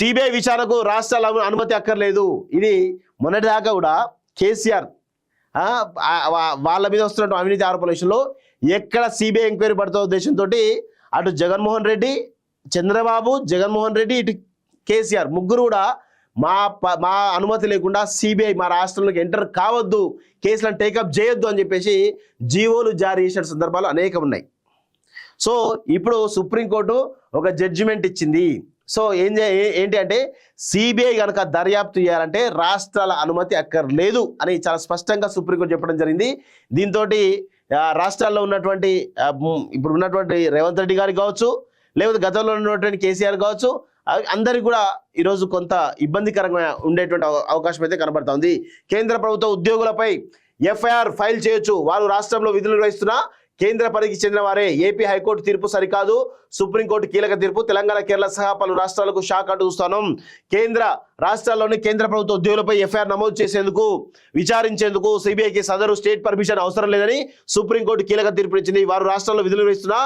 CBI విచారణకు రాష్ట్రాల అనుమతి అక్కర్లేదు. ఇది మొన్నటిదాకా కూడా కేసీఆర్ వాళ్ళ మీద వస్తున్న అవినీతి ఆరోపణల విషయంలో ఎక్కడ సిబిఐ ఎంక్వైరీ పడుతున్న ఉద్దేశంతో అటు జగన్మోహన్ రెడ్డి, చంద్రబాబు, జగన్మోహన్ రెడ్డి, ఇటు కేసీఆర్ ముగ్గురు కూడా మా అనుమతి లేకుండా సిబిఐ మా రాష్ట్రంలోకి ఎంటర్ కావద్దు, కేసులను టేకప్ చేయొద్దు అని చెప్పేసి జీవోలు జారీ చేసిన సందర్భాలు అనేకం ఉన్నాయి. సో ఇప్పుడు సుప్రీంకోర్టు ఒక జడ్జిమెంట్ ఇచ్చింది. సో ఏంటి అంటే సిబిఐ కనుక దర్యాప్తు చేయాలంటే రాష్ట్రాల అనుమతి అక్కర్లేదు అని చాలా స్పష్టంగా సుప్రీంకోర్టు చెప్పడం జరిగింది. దీంతో రాష్ట్రాల్లో ఉన్నటువంటి ఇప్పుడు ఉన్నటువంటి రేవంత్ రెడ్డి గారికి కావచ్చు, లేకపోతే గతంలో ఉన్నటువంటి కేసీఆర్ కావచ్చు, అందరికి కూడా ఈరోజు కొంత ఇబ్బందికరంగా ఉండేటువంటి అవకాశం అయితే కనబడతా ఉంది. కేంద్ర ప్రభుత్వ ఉద్యోగులపై ఎఫ్ఐఆర్ ఫైల్ చేయొచ్చు, వారు రాష్ట్రంలో విధులు నిర్వహిస్తున్న కేంద్ర పరిధికి చెందిన వారే. ఏపీ హైకోర్టు తీర్పు సరికాదు, సుప్రీంకోర్టు కీలక తీర్పు. తెలంగాణ, కేరళ సహా పలు రాష్ట్రాలకు షాక్ అంటూ చూస్తున్నాం. రాష్ట్రాల్లోని కేంద్ర ప్రభుత్వ ఉద్యోగులపై ఎఫ్ఐఆర్ నమోదు చేసేందుకు, విచారించేందుకు సిబిఐకి సదరు స్టేట్ పర్మిషన్ అవసరం లేదని సుప్రీంకోర్టు కీలక తీర్పు ఇచ్చింది. వారు రాష్ట్రాల్లో విధులు నిర్వహిస్తున్న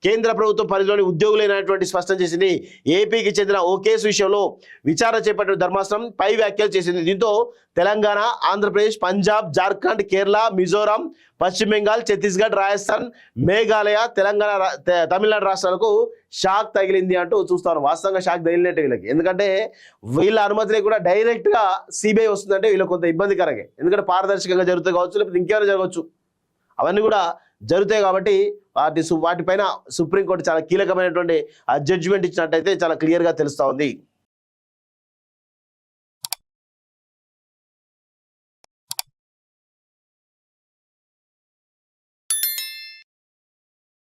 కేంద్ర ప్రభుత్వం పరిధిలోని ఉద్యోగులైనటువంటి స్పష్టం చేసింది. ఏపీకి చెందిన ఓ కేసు విషయంలో విచారణ చేపట్టిన ధర్మాసనం పై వ్యాఖ్యలు చేసింది. దీంతో తెలంగాణ, ఆంధ్రప్రదేశ్, పంజాబ్, జార్ఖండ్, కేరళ, మిజోరాం, పశ్చిమ బెంగాల్, ఛత్తీస్గఢ్, రాజస్థాన్, మేఘాలయ, తెలంగాణ, తమిళనాడు రాష్ట్రాలకు షాక్ తగిలింది అంటూ చూస్తారు. వాస్తవంగా షాక్ తగిలినట్టు వీళ్ళకి. ఎందుకంటే వీళ్ళ అనుమతి లేకుండా డైరెక్ట్గా సిబిఐ వస్తుందంటే వీళ్ళకి కొంత ఇబ్బందికరంగా, ఎందుకంటే పారదర్శకంగా జరుగుతాయి కావచ్చు, లేకపోతే ఇంకేమైనా జరగవచ్చు, అవన్నీ కూడా జరుగుతాయి. కాబట్టి వాటిపైన సుప్రీంకోర్టు చాలా కీలకమైనటువంటి జడ్జిమెంట్ ఇచ్చినట్టయితే చాలా క్లియర్గా తెలుస్తూ ఉంది.